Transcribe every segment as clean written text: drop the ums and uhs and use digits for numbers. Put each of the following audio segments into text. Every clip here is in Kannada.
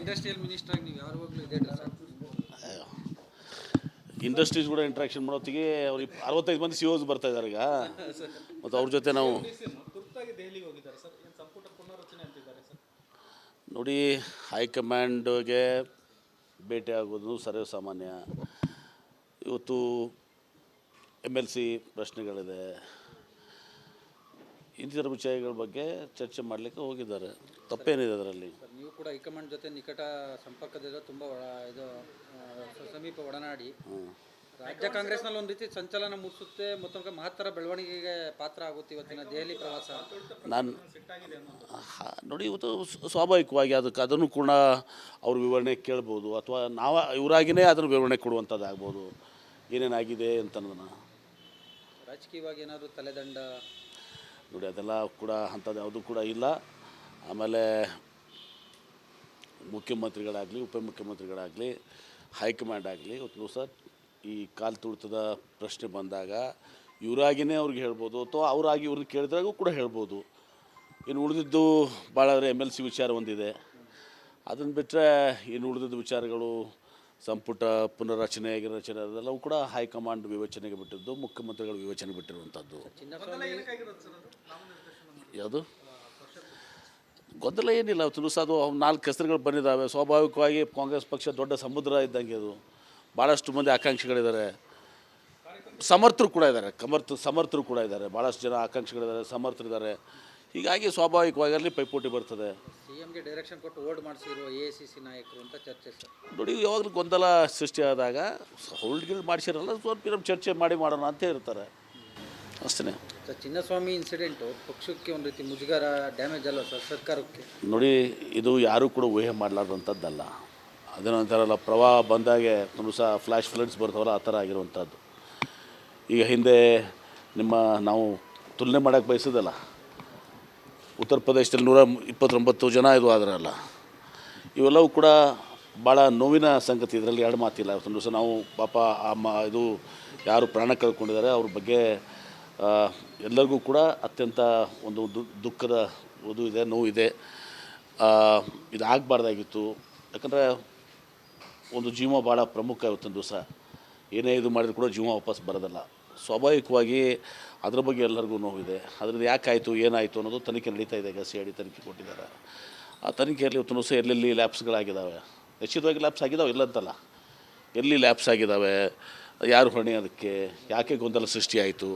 ಇಂಡಸ್ಟ್ರಿಯಲ್ ಮಿನಿಸ್ಟರ್ ಆಗಿ ನೀವು ಯಾವಾಗಲೂ ಇದೆ ಸರ್. ಇಂಡಸ್ಟ್ರೀಸ್ ಕೂಡ ಇಂಟ್ರಾಕ್ಷನ್ ಮಾಡೋತ್ತಿಗೆ ಅವ್ರಿಗೆ 65 ಮಂದಿ ಸಿ ಓಸ್ ಬರ್ತಾ ಇದ್ದಾರೆ ಈಗ. ಮತ್ತು ಅವ್ರ ಜೊತೆ ನಾವು ದೆಹಲಿಗೆ ಹೋಗಿದ್ದಾರೆ ಸರ್, ಸಂಪುಟ ಪುನರ್ರಚನೆ ಅಂತಿದ್ದಾರೆ ಸರ್. ನೋಡಿ, ಹೈಕಮಾಂಡ್ಗೆ ಭೇಟಿ ಆಗೋದು ಸರ್ವೇ ಸಾಮಾನ್ಯ. ಇವತ್ತು MLC ಪ್ರಶ್ನೆಗಳಿದೆ, ಇಂಥರ ವಿಷಯಗಳ ಬಗ್ಗೆ ಚರ್ಚೆ ಮಾಡಲಿಕ್ಕೆ ಹೋಗಿದ್ದಾರೆ. ತಪ್ಪೇನಿದೆ ಅದರಲ್ಲಿ? ನೀವು ಕೂಡ ಹೈಕಮಾಂಡ್ ಜೊತೆ ನಿಕಟ ಸಂಪರ್ಕದಿಂದ ತುಂಬ ಇದು ಸಮೀಪ ಒಡನಾಡಿ ರಾಜ್ಯ ಕಾಂಗ್ರೆಸ್ನಲ್ಲಿ ಒಂದು ರೀತಿ ಸಂಚಲನ ಮೂಡಿಸುತ್ತೆ, ಮತ್ತೊಂದು ಮಹತ್ತರ ಬೆಳವಣಿಗೆಗೆ ಪಾತ್ರ ಆಗುತ್ತೆ ಇವತ್ತಿನ ದೆಹಲಿ ಪ್ರವಾಸ. ನಾನು ನೋಡಿ, ಇವತ್ತು ಸ್ವಾಭಾವಿಕವಾಗಿ ಅದನ್ನು ಕೂಡ ಅವ್ರ ವಿವರಣೆ ಕೇಳ್ಬೋದು, ಅಥವಾ ನಾವು ಇವರಾಗಿಯೇ ಅದನ್ನು ವಿವರಣೆ ಕೊಡುವಂಥದ್ದು ಆಗ್ಬೋದು, ಏನೇನಾಗಿದೆ ಅಂತ ಅನ್ನೋದನ್ನು. ರಾಜಕೀಯವಾಗಿ ಏನಾದರೂ ತಲೆದಂಡ ನೋಡಿ, ಅದೆಲ್ಲ ಕೂಡ ಅಂಥದ್ದು ಯಾವುದೂ ಕೂಡ ಇಲ್ಲ. ಆಮೇಲೆ ಮುಖ್ಯಮಂತ್ರಿಗಳಾಗಲಿ, ಉಪಮುಖ್ಯಮಂತ್ರಿಗಳಾಗಲಿ, ಹೈಕಮಾಂಡ್ ಆಗಲಿ, ಇವತ್ತು ದಿವಸ ಈ ಕಾಲು ತುಳಿತದ ಪ್ರಶ್ನೆ ಬಂದಾಗ ಇವರಾಗಿಯೇ ಅವ್ರಿಗೆ ಹೇಳ್ಬೋದು, ಅಥವಾ ಅವರಾಗಿ ಇವ್ರನ್ನ ಕೇಳಿದ್ರಾಗೂ ಕೂಡ ಹೇಳ್ಬೋದು. ಇನ್ನು ಉಳಿದಿದ್ದು ಭಾಳ MLC ವಿಚಾರ ಒಂದಿದೆ. ಅದನ್ನು ಬಿಟ್ಟರೆ ಇನ್ನು ಉಳಿದಿದ್ದು ವಿಚಾರಗಳು ಸಂಪುಟ ಪುನರ್ರಚನೆ ರಚನೆ ಅದೆಲ್ಲವೂ ಕೂಡ ಹೈಕಮಾಂಡ್ ವಿವೇಚನೆಗೆ ಬಿಟ್ಟಿದ್ದು, ಮುಖ್ಯಮಂತ್ರಿಗಳು ವಿವೇಚನೆ ಬಿಟ್ಟಿರುವಂಥದ್ದು. ಯಾವುದು ಗೊಂದಲ ಏನಿಲ್ಲ. ಅವತ್ತು ದಿವಸ ಅದು 4 ಹೆಸರುಗಳು ಬಂದಿದ್ದಾವೆ. ಸ್ವಾಭಾವಿಕವಾಗಿ ಕಾಂಗ್ರೆಸ್ ಪಕ್ಷ ದೊಡ್ಡ ಸಮುದ್ರ ಇದ್ದಂಗೆ, ಅದು ಭಾಳಷ್ಟು ಮಂದಿ ಆಕಾಂಕ್ಷಿಗಳಿದ್ದಾರೆ, ಸಮರ್ಥರು ಕೂಡ ಇದ್ದಾರೆ, ಸಮರ್ಥರು ಕೂಡ ಇದ್ದಾರೆ, ಭಾಳಷ್ಟು ಜನ ಆಕಾಂಕ್ಷಿಗಳಿದ್ದಾರೆ, ಸಮರ್ಥರಿದ್ದಾರೆ. ಹೀಗಾಗಿ ಸ್ವಾಭಾವಿಕವಾಗಿ ಅಲ್ಲಿ ಪೈಪೋಟಿ ಬರ್ತದೆ. CMಗೆ ಡೈರೆಕ್ಷನ್ ಕೊಟ್ಟು ಹೋಲ್ಡ್ ಮಾಡಿಸಿರುವ AICC ನಾಯಕರು ಅಂತ ಚರ್ಚೆ ಸರ್. ನೋಡಿ, ಯಾವಾಗಲೂ ಗೊಂದಲ ಸೃಷ್ಟಿಯಾದಾಗ ಹೋಲ್ಡ್ಗಳು ಮಾಡಿಸಿರಲ್ಲ, ಸ್ವಲ್ಪ ಚರ್ಚೆ ಮಾಡೋಣ ಅಂತ ಇರ್ತಾರೆ ಅಷ್ಟೇ. ಸರ್, ಚಿನ್ನಸ್ವಾಮಿ ಇನ್ಸಿಡೆಂಟು ಪಕ್ಷಕ್ಕೆ ಒಂದು ರೀತಿ ಮುಜುಗರ, ಡ್ಯಾಮೇಜ್ ಅಲ್ಲ ಸರ್ ಸರ್ಕಾರಕ್ಕೆ? ನೋಡಿ, ಇದು ಯಾರೂ ಕೂಡ ಊಹೆ ಮಾಡಲಾರ್ದಂಥದ್ದಲ್ಲ. ಅದೇನೋ ಅಂತಾರಲ್ಲ, ಪ್ರವಾಹ ಬಂದಾಗೆ ಒಂದು ಸಹ ಫ್ಲ್ಯಾಶ್ ಫ್ಲಡ್ಸ್ ಬರ್ತಾವಲ್ಲ, ಆ ಥರ ಆಗಿರುವಂಥದ್ದು. ಈಗ ಹಿಂದೆ ನಾವು ತುಲನೆ ಮಾಡೋಕ್ಕೆ ಬಯಸೋದಲ್ಲ, ಉತ್ತರ ಪ್ರದೇಶದಲ್ಲಿ 129 ಜನ ಇದು ಆದ್ರಲ್ಲ, ಇವೆಲ್ಲವೂ ಕೂಡ ಭಾಳ ನೋವಿನ ಸಂಗತಿ. ಇದರಲ್ಲಿ ಎರಡು ಮಾತಿಲ್ಲ. ಒಂದು ದಿವಸ ನಾವು ಪಾಪ ಇದು ಯಾರು ಪ್ರಾಣ ಕಳ್ಕೊಂಡಿದ್ದಾರೆ ಅವ್ರ ಬಗ್ಗೆ ಎಲ್ಲರಿಗೂ ಕೂಡ ಅತ್ಯಂತ ಒಂದು ದುಃಖದ ಇದೆ, ನೋವಿದೆ. ಇದು ಆಗಬಾರ್ದಾಗಿತ್ತು. ಯಾಕಂದರೆ ಒಂದು ಜೀವ ಭಾಳ ಪ್ರಮುಖ. ಇವತ್ತೊಂದು ದಿವಸ ಏನೇ ಇದು ಮಾಡಿದ್ರು ಕೂಡ ಜೀವ ವಾಪಸ್ ಬರೋದಲ್ಲ. ಸ್ವಾಭಾವಿಕವಾಗಿ ಅದ್ರ ಬಗ್ಗೆ ಎಲ್ಲರಿಗೂ ನೋವಿದೆ. ಅದ್ರದ್ದು ಯಾಕಾಯಿತು, ಏನಾಯಿತು ಅನ್ನೋದು ತನಿಖೆ ನಡೀತಾ ಇದೆ. ಈಗ CID ತನಿಖೆ ಕೊಟ್ಟಿದ್ದಾರೆ. ಆ ತನಿಖೆಯಲ್ಲಿ ಇವತ್ತು ದಿವಸ ಎಲ್ಲೆಲ್ಲಿ ಲ್ಯಾಪ್ಸ್ಗಳಾಗಿದ್ದಾವೆ, ನಿಶ್ಚಿತವಾಗಿ ಲ್ಯಾಪ್ಸ್ ಆಗಿದ್ದಾವೆ, ಇಲ್ಲ ಅಂತಲ್ಲ, ಎಲ್ಲಿ ಲ್ಯಾಪ್ಸ್ ಆಗಿದ್ದಾವೆ, ಯಾರು ಹೊಣೆ, ಅದಕ್ಕೆ ಯಾಕೆ ಗೊಂದಲ ಸೃಷ್ಟಿಯಾಯಿತು,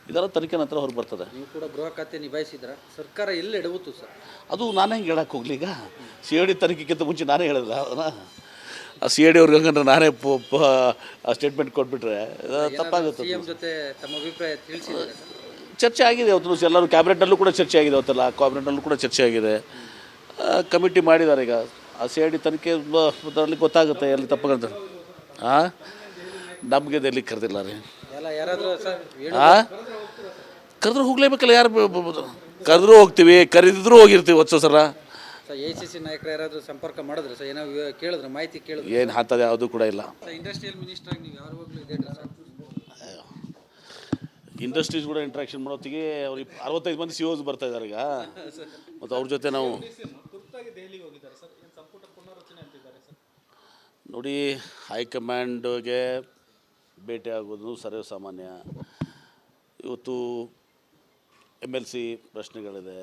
ಇದೆಲ್ಲ ತನಿಖೆ ನಂತರ ಹೊರಗೆ ಬರ್ತದೆ. ನೀವು ಕೂಡ ಗೃಹ ಖಾತೆ ನಿಭಾಯಿಸಿದ್ರೆ ಸರ್ಕಾರ ಎಲ್ಲಿ ಎಡವುತ್ತು ಸರ್? ಅದು ನಾನು ಹೆಂಗೆ ಹೇಳಕ್ಕೆ ಹೋಗಲಿ? ಈಗ CID ತನಿಖೆಗಿಂತ ಮುಂಚೆ ನಾನೇ ಹೇಳಿಲ್ಲ ಅದನ್ನು. ಆ CID ಅವ್ರಿಗೆ ಹಂಗಂದ್ರೆ ನಾನೇ ಸ್ಟೇಟ್ಮೆಂಟ್ ಕೊಟ್ಬಿಟ್ರೆ ತಪ್ಪಾಗುತ್ತೆ. CM ಜೊತೆ ತಮ್ಮ ಅಭಿಪ್ರಾಯ ತಿಳಿಸಿದ್ದಾರೆ? ಚರ್ಚೆ ಆಗಿದೆ ಅವತ್ತು ದಿವಸ, ಎಲ್ಲರೂ ಕ್ಯಾಬಿನೆಟ್ನಲ್ಲೂ ಕೂಡ ಚರ್ಚೆ ಆಗಿದೆ. ಅವತ್ತಲ್ಲ ಕ್ಯಾಬಿನೆಟ್ನಲ್ಲೂ ಕೂಡ ಚರ್ಚೆ ಆಗಿದೆ. ಕಮಿಟಿ ಮಾಡಿದ್ದಾರೆ. ಈಗ ಆ CID ತನಿಖೆ ಅದರಲ್ಲಿ ಗೊತ್ತಾಗುತ್ತೆ ಎಲ್ಲಿ ತಪ್ಪುಗಳಂತ. ನಮಗೆ ಎಲ್ಲಿ ಕರೆದಿಲ್ಲ ರೀ. ಕರೆದ್ರೂ ಹೋಗ್ಲೇಬೇಕಲ್ಲ, ಯಾರು ಕರೆದ್ರೂ ಹೋಗ್ತೀವಿ, ಕರೆದಿದ್ರು ಹೋಗಿರ್ತೀವಿ ಹೊತ್ತು ಸಲ. AICC ನಾಯಕರು ಯಾರಾದರೂ ಸಂಪರ್ಕ ಮಾಡಿದ್ರೆ ಸರ್, ಏನೋ ಕೇಳಿದ್ರೆ, ಮಾಹಿತಿ ಕೇಳಿದ್ರೆ? ಏನು ಅಂಥದ್ದು ಯಾವುದೂ ಕೂಡ ಇಲ್ಲ. ಇಂಡಸ್ಟ್ರಿಯಲ್ ಮಿನಿಸ್ಟರ್ ಆಗಿ ನೀವು ಯಾವಾಗಲೂ ಇದೆ ಸರ್. ಇಂಡಸ್ಟ್ರೀಸ್ ಕೂಡ ಇಂಟ್ರಾಕ್ಷನ್ ಮಾಡೋತ್ತಿಗೆ ಅವ್ರಿಗೆ 65 ಮಂದಿ ಸಿ ಓಸ್ ಬರ್ತಾ ಇದ್ದಾರೆ ಈಗ. ಮತ್ತು ಅವ್ರ ಜೊತೆ ನಾವು ದೆಹಲಿಗೆ ಹೋಗಿದ್ದಾರೆ ಸರ್, ಸಂಪುಟ ಪುನರ್ರಚನೆ ಅಂತಿದ್ದಾರೆ ಸರ್. ನೋಡಿ, ಹೈಕಮಾಂಡ್ಗೆ ಭೇಟಿ ಆಗೋದು ಸರ್ವೇ ಸಾಮಾನ್ಯ. ಇವತ್ತು MLC ಪ್ರಶ್ನೆಗಳಿದೆ,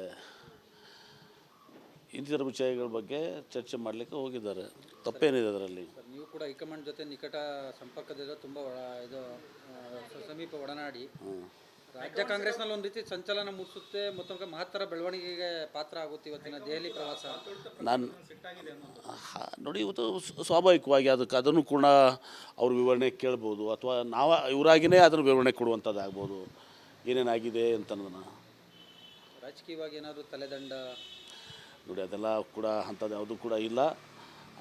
ಇಂಥರ ವಿಷಯಗಳ ಬಗ್ಗೆ ಚರ್ಚೆ ಮಾಡಲಿಕ್ಕೆ ಹೋಗಿದ್ದಾರೆ. ತಪ್ಪೇನಿದೆ ಅದರಲ್ಲಿ? ನೀವು ಕೂಡ ಹೈಕಮಾಂಡ್ ಜೊತೆ ನಿಕಟ ಸಂಪರ್ಕದಿಂದ ತುಂಬ ಇದು ಸಮೀಪ ಒಡನಾಡಿ ರಾಜ್ಯ ಕಾಂಗ್ರೆಸ್ನಲ್ಲಿ ಒಂದು ರೀತಿ ಸಂಚಲನ ಮೂಡಿಸುತ್ತೆ, ಮತ್ತೊಂದು ಮಹತ್ತರ ಬೆಳವಣಿಗೆಗೆ ಪಾತ್ರ ಆಗುತ್ತೆ ಇವತ್ತಿನ ದೆಹಲಿ ಪ್ರವಾಸ. ನಾನು ನೋಡಿ, ಇವತ್ತು ಸ್ವಾಭಾವಿಕವಾಗಿ ಅದನ್ನು ಕೂಡ ಅವ್ರ ವಿವರಣೆ ಕೇಳ್ಬೋದು, ಅಥವಾ ನಾವು ಇವರಾಗಿಯೇ ಅದನ್ನು ವಿವರಣೆ ಕೊಡುವಂಥದ್ದು ಆಗ್ಬೋದು, ಏನೇನಾಗಿದೆ ಅಂತ ಅನ್ನೋದನ್ನು. ರಾಜಕೀಯವಾಗಿ ಏನಾದರೂ ತಲೆದಂಡ ನೋಡಿ, ಅದೆಲ್ಲ ಕೂಡ ಅಂಥದ್ದು ಯಾವುದೂ ಕೂಡ ಇಲ್ಲ.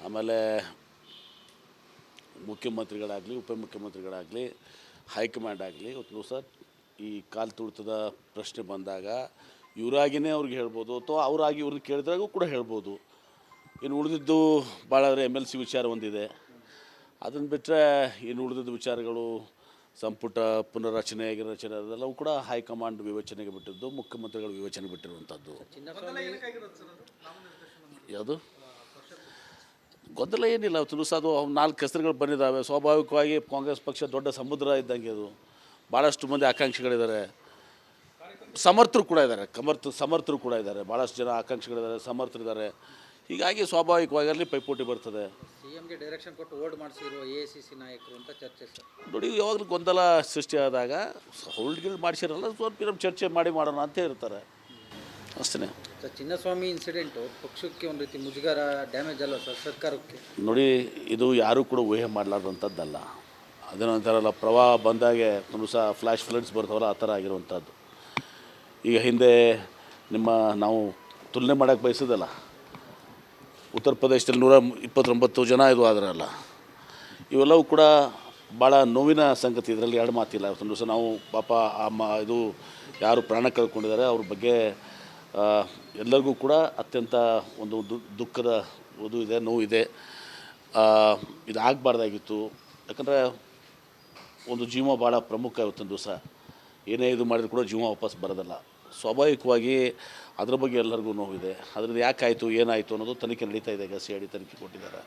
ಆಮೇಲೆ ಮುಖ್ಯಮಂತ್ರಿಗಳಾಗಲಿ, ಉಪಮುಖ್ಯಮಂತ್ರಿಗಳಾಗಲಿ, ಹೈಕಮಾಂಡ್ ಆಗಲಿ, ಇವತ್ತು ದಿವಸ ಈ ಕಾಲು ತುಳಿತದ ಪ್ರಶ್ನೆ ಬಂದಾಗ ಇವರಾಗಿಯೇ ಅವ್ರಿಗೆ ಹೇಳ್ಬೋದು, ಅಥವಾ ಅವರಾಗಿ ಇವ್ರನ್ನ ಕೇಳಿದ್ರಾಗೂ ಕೂಡ ಹೇಳ್ಬೋದು. ಇನ್ನು ಉಳಿದಿದ್ದು ಭಾಳ MLC ವಿಚಾರ ಒಂದಿದೆ. ಅದನ್ನು ಬಿಟ್ಟರೆ ಇನ್ನು ಉಳಿದಿದ್ದು ವಿಚಾರಗಳು ಸಂಪುಟ ಪುನರ್ರಚನೆ ಅದೆಲ್ಲವೂ ಕೂಡ ಹೈಕಮಾಂಡ್ ವಿವೇಚನೆಗೆ ಬಿಟ್ಟಿದ್ದು, ಮುಖ್ಯಮಂತ್ರಿಗಳು ವಿವೇಚನೆ ಬಿಟ್ಟಿರುವಂಥದ್ದು. ಯಾವುದು ಗೊಂದಲ ಏನಿಲ್ಲ ತುಲಸ ಅದು 4 ಹೆಸರುಗಳು ಬಂದಿದ್ದಾವೆ. ಸ್ವಾಭಾವಿಕವಾಗಿ ಕಾಂಗ್ರೆಸ್ ಪಕ್ಷ ದೊಡ್ಡ ಸಮುದ್ರ ಇದ್ದಂಗೆ ಅದು. ಭಾಳಷ್ಟು ಮಂದಿ ಆಕಾಂಕ್ಷಿಗಳಿದ್ದಾರೆ, ಸಮರ್ಥರು ಕೂಡ ಇದ್ದಾರೆ, ಸಮರ್ಥರು ಕೂಡ ಇದ್ದಾರೆ, ಭಾಳಷ್ಟು ಜನ ಆಕಾಂಕ್ಷಿಗಳಿದ್ದಾರೆ, ಸಮರ್ಥರಿದ್ದಾರೆ. ಹೀಗಾಗಿ ಸ್ವಾಭಾವಿಕವಾಗಿ ಅಲ್ಲಿ ಪೈಪೋಟಿ ಬರ್ತದೆ. ಸಿಎಂಗೆ ಡೈರೆಕ್ಷನ್ ಕೊಟ್ಟು ಓಲ್ಡ್ ಮಾಡಿಸಿರುವ AICC ನಾಯಕರು ಅಂತ ಚರ್ಚೆ ಸರ್. ನೋಡಿ, ಯಾವಾಗಲೂ ಗೊಂದಲ ಸೃಷ್ಟಿಯಾದಾಗ ಹೋಲ್ಡ್ಗಳು ಮಾಡಿಸಿರಲ್ಲ, ಸ್ವಲ್ಪ ಚರ್ಚೆ ಮಾಡೋಣ ಅಂತ ಇರ್ತಾರೆ ಅಷ್ಟೇ. ಸರ್, ಚಿನ್ನಸ್ವಾಮಿ ಇನ್ಸಿಡೆಂಟು ಪಕ್ಷಕ್ಕೆ ಒಂದು ರೀತಿ ಮುಜುಗರ, ಡ್ಯಾಮೇಜ್ ಅಲ್ವ ಸರ್ ಸರ್ಕಾರಕ್ಕೆ? ನೋಡಿ, ಇದು ಯಾರೂ ಕೂಡ ಊಹೆ ಮಾಡಲಾರ್ದಂಥದ್ದಲ್ಲ. ಅದೇನಂತಾರಲ್ಲ, ಪ್ರವಾಹ ಬಂದಾಗೆ ಒಂದು ಸಹ ಫ್ಲ್ಯಾಶ್ ಫ್ಲಡ್ಸ್ ಬರ್ತಾವಲ್ಲ, ಆ ಥರ ಆಗಿರುವಂಥದ್ದು. ಈಗ ಹಿಂದೆ ನಾವು ತುಲನೆ ಮಾಡೋಕ್ಕೆ ಬಯಸೋದಲ್ಲ, ಉತ್ತರ ಪ್ರದೇಶದಲ್ಲಿ 129 ಜನ ಇದು ಆದ್ರಲ್ಲ, ಇವೆಲ್ಲವೂ ಕೂಡ ಭಾಳ ನೋವಿನ ಸಂಗತಿ. ಇದರಲ್ಲಿ ಎರಡು ಮಾತಿಲ್ಲ. ಒಂದು ದಿವಸ ನಾವು ಪಾಪ ಇದು ಯಾರು ಪ್ರಾಣ ಕಳ್ಕೊಂಡಿದ್ದಾರೆ ಅವ್ರ ಬಗ್ಗೆ ಎಲ್ಲರಿಗೂ ಕೂಡ ಅತ್ಯಂತ ಒಂದು ದುಃಖದ ಇದೆ, ನೋವಿದೆ. ಇದು ಆಗಬಾರ್ದಾಗಿತ್ತು. ಯಾಕಂದರೆ ಒಂದು ಜೀವ ಭಾಳ ಪ್ರಮುಖ. ಇವತ್ತೊಂದು ದಿವಸ ಏನೇ ಇದು ಮಾಡಿದ್ರು ಕೂಡ ಜೀವ ವಾಪಸ್ ಬರೋದಲ್ಲ. ಸ್ವಾಭಾವಿಕವಾಗಿ ಅದ್ರ ಬಗ್ಗೆ ಎಲ್ಲರಿಗೂ ನೋವಿದೆ. ಅದರಿಂದ ಯಾಕಾಯಿತು, ಏನಾಯಿತು ಅನ್ನೋದು ತನಿಖೆ ನಡೀತಾ ಇದೆ. ಈಗ CID ತನಿಖೆ ಕೊಟ್ಟಿದ್ದಾರೆ.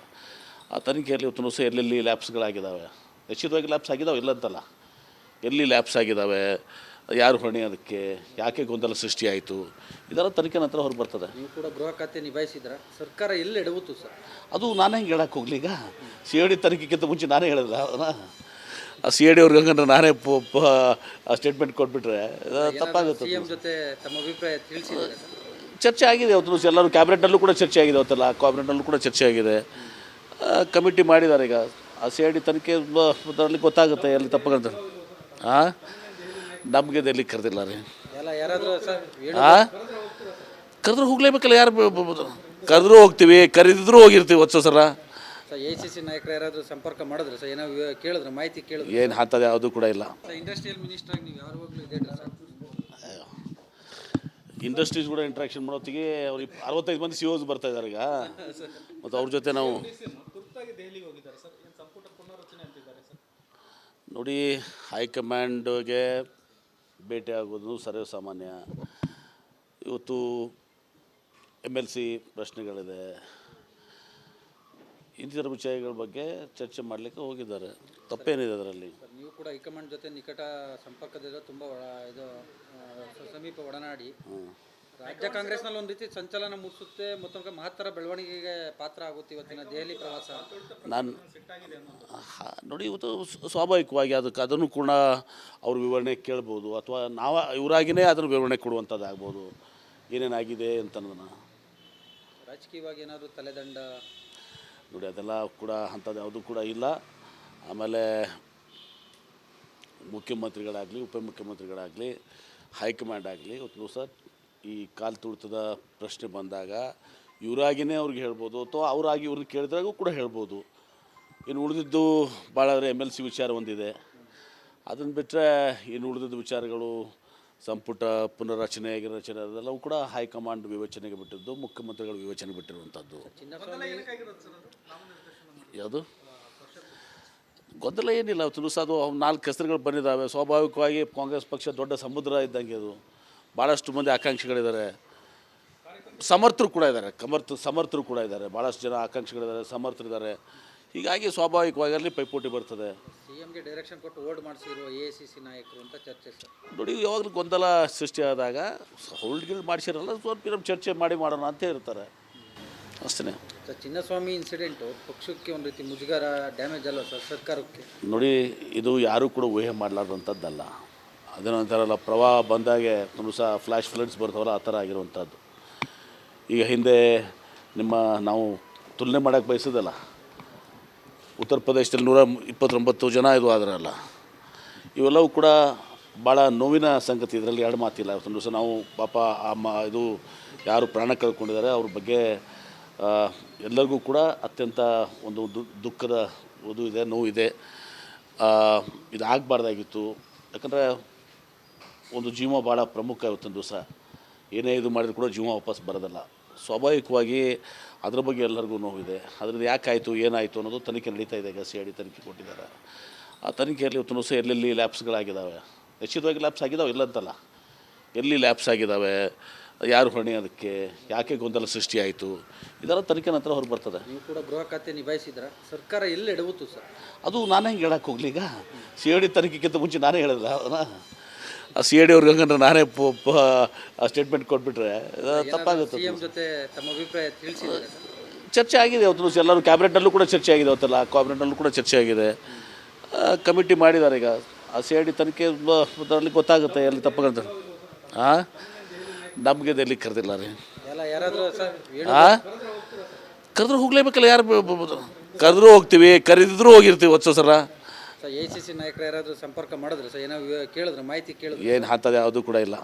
ಆ ತನಿಖೆಯಲ್ಲಿ ಇವತ್ತು ಸಹ ಎಲ್ಲೆಲ್ಲಿ ಲ್ಯಾಪ್ಸ್ಗಳಾಗಿದ್ದಾವೆ, ನಿಶ್ಚಿತವಾಗಿ ಲ್ಯಾಪ್ಸ್ ಆಗಿದ್ದಾವೆ, ಇಲ್ಲ ಅಂತಲ್ಲ, ಎಲ್ಲಿ ಲ್ಯಾಪ್ಸ್ ಆಗಿದ್ದಾವೆ, ಯಾರು ಹೊಣೆ, ಅದಕ್ಕೆ ಯಾಕೆ ಗೊಂದಲ ಸೃಷ್ಟಿಯಾಯಿತು, ಇದೆಲ್ಲ ತನಿಖೆ ನಂತರ ಹೊರಗೆ ಬರ್ತದೆ. ನೀವು ಕೂಡ ಗೃಹ ಖಾತೆ ನಿಭಾಯಿಸಿದ್ರ, ಸರ್ಕಾರ ಎಲ್ಲಿ ಎಡವುತ್ತು ಸರ್? ಅದು ನಾನೇ ಹೆಂಗೆ ಹೇಳಕ್ಕೆ ಹೋಗ್ಲಿ. ಈಗ CID ತನಿಖೆಗಿಂತ ಮುಂಚೆ ನಾನೇ ಹೇಳಿಲ್ಲ ಅದನ್ನು. ಆ CID ಅವ್ರಿಗೆ ಹಂಗಂದ್ರೆ ನಾನೇ ಸ್ಟೇಟ್ಮೆಂಟ್ ಕೊಟ್ಬಿಟ್ರೆ ತಪ್ಪಾಗುತ್ತೆ. CM ಜೊತೆ ತಮ್ಮ ಅಭಿಪ್ರಾಯ ತಿಳಿಸಿದ್ದಾರೆ? ಚರ್ಚೆ ಆಗಿದೆ ಅವತ್ತು. ಎಲ್ಲರೂ ಕ್ಯಾಬಿನೆಟ್ನಲ್ಲೂ ಕೂಡ ಚರ್ಚೆ ಆಗಿದೆ. ಅವತ್ತೆಲ್ಲ ಕ್ಯಾಬಿನೆಟ್ನಲ್ಲೂ ಕೂಡ ಚರ್ಚೆ ಆಗಿದೆ. ಕಮಿಟಿ ಮಾಡಿದ್ದಾರೆ. ಈಗ ಆ CID ತನಿಖೆ ಅದರಲ್ಲಿ ಗೊತ್ತಾಗುತ್ತೆ ಎಲ್ಲಿ ತಪ್ಪಾಗಂತ. ನಮಗೆ ಎಲ್ಲಿ ಕರೆದಿಲ್ಲ ರೀ. ಯಾರಾದರೂ ಸರ್ ಕರೆದ್ರೂ ಹೋಗ್ಲೇಬೇಕಲ್ಲ. ಯಾರು ಕರೆದ್ರೂ ಹೋಗ್ತೀವಿ, ಕರೆದಿದ್ರು ಹೋಗಿರ್ತೀವಿ ಹೊತ್ತು ಸಲ. ಸರ್, AICC ನಾಯಕರು ಯಾರಾದರೂ ಸಂಪರ್ಕ ಮಾಡಿದ್ರೆ ಸರ್? ಏನೋ ಕೇಳಿದ್ರೆ, ಮಾಹಿತಿ ಕೇಳಿದ್ರೆ? ಏನು ಅಂಥದ್ದು ಯಾವುದೂ ಕೂಡ ಇಲ್ಲ. ಇಂಡಸ್ಟ್ರಿಯಲ್ ಮಿನಿಸ್ಟರ್ ಆಗಿ ನೀವು ಯಾವಾಗಲೂ ಇದೆ ಸರ್? ಇಂಡಸ್ಟ್ರೀಸ್ ಕೂಡ ಇಂಟ್ರಾಕ್ಷನ್ ಮಾಡೋತ್ತಿಗೆ ಅವ್ರು 65 ಮಂದಿ CEOs ಬರ್ತಾ ಇದ್ದಾರೆ ಈಗ. ಮತ್ತು ಅವ್ರ ಜೊತೆ ನಾವು ನೋಡಿ, ಹೈಕಮಾಂಡ್ಗೆ ಭೇಟಿ ಆಗೋದು ಸರ್ವೇ ಸಾಮಾನ್ಯ. ಇವತ್ತು MLC ಪ್ರಶ್ನೆಗಳಿದೆ, ಇಂಥರ ವಿಷಯಗಳ ಬಗ್ಗೆ ಚರ್ಚೆ ಮಾಡಲಿಕ್ಕೆ ಹೋಗಿದ್ದಾರೆ. ತಪ್ಪೇನಿದೆ ಅದರಲ್ಲಿ? ನೀವು ಕೂಡ ಹೈಕಮಾಂಡ್ ಜೊತೆ ನಿಕಟ ಸಂಪರ್ಕದಿಂದ ತುಂಬ ಇದು ಸಮೀಪ ಒಡನಾಡಿ ರಾಜ್ಯ ಕಾಂಗ್ರೆಸ್ನಲ್ಲಿ ಒಂದು ರೀತಿ ಸಂಚಲನ ಮೂಡಿಸುತ್ತೆ, ಮತ್ತೊಂದು ಮಹತ್ತರ ಬೆಳವಣಿಗೆಗೆ ಪಾತ್ರ ಆಗುತ್ತೆ ಇವತ್ತಿನ ದೆಹಲಿ ಪ್ರವಾಸ. ನಾನು ನೋಡಿ, ಇವತ್ತು ಸ್ವಾಭಾವಿಕವಾಗಿ ಅದನ್ನು ಕೂಡ ಅವ್ರ ವಿವರಣೆ ಕೇಳ್ಬೋದು, ಅಥವಾ ಇವರಾಗಿಯೇ ಅದನ್ನು ವಿವರಣೆ ಕೊಡುವಂಥದ್ದು ಆಗ್ಬೋದು, ಏನೇನಾಗಿದೆ ಅಂತ ಅನ್ನೋದನ್ನು. ರಾಜಕೀಯವಾಗಿ ಏನಾದರೂ ತಲೆದಂಡ? ನೋಡಿ, ಅದೆಲ್ಲ ಕೂಡ ಅಂಥದ್ದು ಯಾವುದೂ ಕೂಡ ಇಲ್ಲ. ಆಮೇಲೆ ಮುಖ್ಯಮಂತ್ರಿಗಳಾಗಲಿ, ಉಪಮುಖ್ಯಮಂತ್ರಿಗಳಾಗಲಿ, ಹೈಕಮಾಂಡ್ ಆಗಲಿ, ಇವತ್ತು ದಿವಸ ಈ ಕಾಲು ತುಳಿತದ ಪ್ರಶ್ನೆ ಬಂದಾಗ ಇವರಾಗಿಯೇ ಅವ್ರಿಗೆ ಹೇಳ್ಬೋದು, ಅಥವಾ ಅವರಾಗಿ ಇವ್ರನ್ನ ಕೇಳಿದ್ರಾಗೂ ಕೂಡ ಹೇಳ್ಬೋದು. ಇನ್ನು ಉಳಿದಿದ್ದು ಭಾಳ MLC ವಿಚಾರ ಒಂದಿದೆ. ಅದನ್ನು ಬಿಟ್ಟರೆ ಇನ್ನು ಉಳಿದಿದ್ದು ವಿಚಾರಗಳು ಸಂಪುಟ ಪುನರ್ರಚನೆ ರಚನೆ ಅದೆಲ್ಲವೂ ಕೂಡ ಹೈಕಮಾಂಡ್ ವಿವೇಚನೆಗೆ ಬಿಟ್ಟಿದ್ದು, ಮುಖ್ಯಮಂತ್ರಿಗಳ ವಿವೇಚನೆಗೆ ಬಿಟ್ಟಿರುವಂಥದ್ದು. ಯಾವುದು ಗೊಂದಲ ಏನಿಲ್ಲ. ತುಲಸ ಅದು 4 ಹೆಸರುಗಳು ಬಂದಿದ್ದಾವೆ. ಸ್ವಾಭಾವಿಕವಾಗಿ ಕಾಂಗ್ರೆಸ್ ಪಕ್ಷ ದೊಡ್ಡ ಸಮುದ್ರ ಇದ್ದಂಗೆ ಅದು. ಭಾಳಷ್ಟು ಮಂದಿ ಆಕಾಂಕ್ಷಿಗಳಿದ್ದಾರೆ, ಸಮರ್ಥರು ಕೂಡ ಇದ್ದಾರೆ, ಸಮರ್ಥರು ಕೂಡ ಇದ್ದಾರೆ, ಭಾಳಷ್ಟು ಜನ ಆಕಾಂಕ್ಷಿಗಳಿದ್ದಾರೆ, ಸಮರ್ಥರಿದ್ದಾರೆ. ಹೀಗಾಗಿ ಸ್ವಾಭಾವಿಕವಾಗಿ ಅಲ್ಲಿ ಪೈಪೋಟಿ ಬರ್ತದೆ. ಸಿಎಂಗೆ ಡೈರೆಕ್ಷನ್ ಕೊಟ್ಟು ಓಲ್ಡ್ ಮಾಡಿಸಿರುವ AICC ನಾಯಕರು ಅಂತ ಚರ್ಚೆ ಸರ್. ನೋಡಿ, ಯಾವಾಗಲೂ ಗೊಂದಲ ಸೃಷ್ಟಿಯಾದಾಗ ಹೋಲ್ಡ್ಗಳು ಮಾಡಿಸಿರಲ್ಲ, ಸ್ವಲ್ಪ ಚರ್ಚೆ ಮಾಡೋಣ ಅಂತ ಇರ್ತಾರೆ ಅಷ್ಟೇ. ಸರ್, ಚಿನ್ನಸ್ವಾಮಿ ಇನ್ಸಿಡೆಂಟು ಪಕ್ಷಕ್ಕೆ ಒಂದು ರೀತಿ ಮುಜುಗರ, ಡ್ಯಾಮೇಜ್ ಅಲ್ವ ಸರ್ ಸರ್ಕಾರಕ್ಕೆ? ನೋಡಿ, ಇದು ಯಾರೂ ಕೂಡ ಊಹೆ ಮಾಡಲಾರ್ದಂಥದ್ದಲ್ಲ. ಅದೇನಂತಾರಲ್ಲ, ಪ್ರವಾಹ ಬಂದಾಗೆ ಒಂದು ಸಹ ಫ್ಲ್ಯಾಶ್ ಫ್ಲಡ್ಸ್ ಬರ್ತಾವಲ್ಲ, ಆ ಥರ ಆಗಿರುವಂಥದ್ದು. ಈಗ ಹಿಂದೆ ನಾವು ತುಲನೆ ಮಾಡೋಕ್ಕೆ ಬಯಸೋದಲ್ಲ, ಉತ್ತರ ಪ್ರದೇಶದಲ್ಲಿ 129 ಜನ ಇದು ಆದ್ರಲ್ಲ, ಇವೆಲ್ಲವೂ ಕೂಡ ಭಾಳ ನೋವಿನ ಸಂಗತಿ. ಇದರಲ್ಲಿ ಎರಡು ಮಾತಿಲ್ಲ. ಒಂದು ದಿವಸ ನಾವು ಪಾಪ ಇದು ಯಾರು ಪ್ರಾಣ ಕಳ್ಕೊಂಡಿದ್ದಾರೆ ಅವ್ರ ಬಗ್ಗೆ ಎಲ್ಲರಿಗೂ ಕೂಡ ಅತ್ಯಂತ ಒಂದು ದುಃಖದ ಇದೆ, ನೋವಿದೆ. ಇದು ಆಗಬಾರ್ದಾಗಿತ್ತು. ಯಾಕಂದರೆ ಒಂದು ಜೀವ ಭಾಳ ಪ್ರಮುಖ. ಇವತ್ತೊಂದು ದಿವಸ ಏನೇ ಇದು ಮಾಡಿದ್ರು ಕೂಡ ಜೀವ ವಾಪಸ್ ಬರೋದಲ್ಲ. ಸ್ವಾಭಾವಿಕವಾಗಿ ಅದ್ರ ಬಗ್ಗೆ ಎಲ್ಲರಿಗೂ ನೋವಿದೆ. ಅದರಿಂದ ಯಾಕಾಯಿತು, ಏನಾಯಿತು ಅನ್ನೋದು ತನಿಖೆ ನಡೀತಾ ಇದೆ. ಈಗ CID ತನಿಖೆ ಕೊಟ್ಟಿದ್ದಾರೆ. ಆ ತನಿಖೆಯಲ್ಲಿ ಇವತ್ತು ಸಹ ಎಲ್ಲೆಲ್ಲಿ ಲ್ಯಾಪ್ಸ್ಗಳಾಗಿದ್ದಾವೆ, ನಿಶ್ಚಿತವಾಗಿ ಲ್ಯಾಪ್ಸ್ ಆಗಿದ್ದಾವೆ, ಇಲ್ಲ ಅಂತಲ್ಲ, ಎಲ್ಲಿ ಲ್ಯಾಪ್ಸ್ ಆಗಿದ್ದಾವೆ, ಯಾರು ಹೊಣೆ ಅದಕ್ಕೆ, ಯಾಕೆ ಗೊಂದಲ ಸೃಷ್ಟಿಯಾಯಿತು, ಇದೆಲ್ಲ ತನಿಖೆ ನಂತರ ಹೊರಗೆ ಬರ್ತದೆ. ನೀವು ಕೂಡ ಗೃಹ ಖಾತೆ ನಿಭಾಯಿಸಿದ್ರ, ಸರ್ಕಾರ ಎಲ್ಲಿ ಎಡವುತ್ತು ಸರ್? ಅದು ನಾನೇ ಹೆಂಗೆ ಹೇಳಕ್ಕೆ ಹೋಗ್ಲಿ, ಈಗ ಸಿ ಐ ಡಿ ತನಿಖೆಗಿಂತ ಮುಂಚೆ ನಾನೇ ಹೇಳಿಲ್ಲ ಅದನ್ನು. ಆ ಸಿ ಐ ಡಿ ಅವ್ರಿಗೆ ಹಂಗಂದ್ರೆ ನಾನೇ ಸ್ಟೇಟ್ಮೆಂಟ್ ಕೊಟ್ಬಿಟ್ರೆ ತಪ್ಪಾಗುತ್ತೆ. ಸಿಎಂ ಜೊತೆ ತಮ್ಮ ಅಭಿಪ್ರಾಯ ತಿಳಿಸಿದ್ದಾರೆ ಸರ್? ಚರ್ಚೆ ಆಗಿದೆ ಅವತ್ತು, ಎಲ್ಲರೂ ಕ್ಯಾಬಿನೆಟ್ನಲ್ಲೂ ಕೂಡ ಚರ್ಚೆ ಆಗಿದೆ, ಅವತ್ತಲ್ಲ ಕ್ಯಾಬಿನೆಟ್ನಲ್ಲೂ ಕೂಡ ಚರ್ಚೆ ಆಗಿದೆ. ಕಮಿಟಿ ಮಾಡಿದ್ದಾರೆ ಈಗ. ಆ ಸಿ ಐ ಡಿ ತನಿಖೆ ಅದರಲ್ಲಿ ಗೊತ್ತಾಗುತ್ತೆ ಎಲ್ಲಿ ತಪ್ಪಾಗಂತ. ಹಾಂ, ನಮಗೆ ಎಲ್ಲಿ ಕರೆದಿಲ್ಲ ರೀ. ಎಲ್ಲ ಯಾರಾದರೂ ಸರ್ ಕರೆದ್ರೂ ಹೋಗ್ಲೇಬೇಕಲ್ಲ, ಯಾರು ಕರೆದ್ರೂ ಹೋಗ್ತೀವಿ, ಕರೆದಿದ್ರು ಹೋಗಿರ್ತೀವಿ ಹೊತ್ತು ಸಲ. ಸರ್ ACC ನಾಯಕರು ಯಾರಾದರೂ ಸಂಪರ್ಕ ಮಾಡಿದ್ರೆ ಸರ್, ಏನೋ ಕೇಳಿದ್ರೆ, ಮಾಹಿತಿ ಕೇಳಿದ್ರೆ? ಏನು ಅಂಥದ್ದು ಯಾವುದೂ ಕೂಡ ಇಲ್ಲ.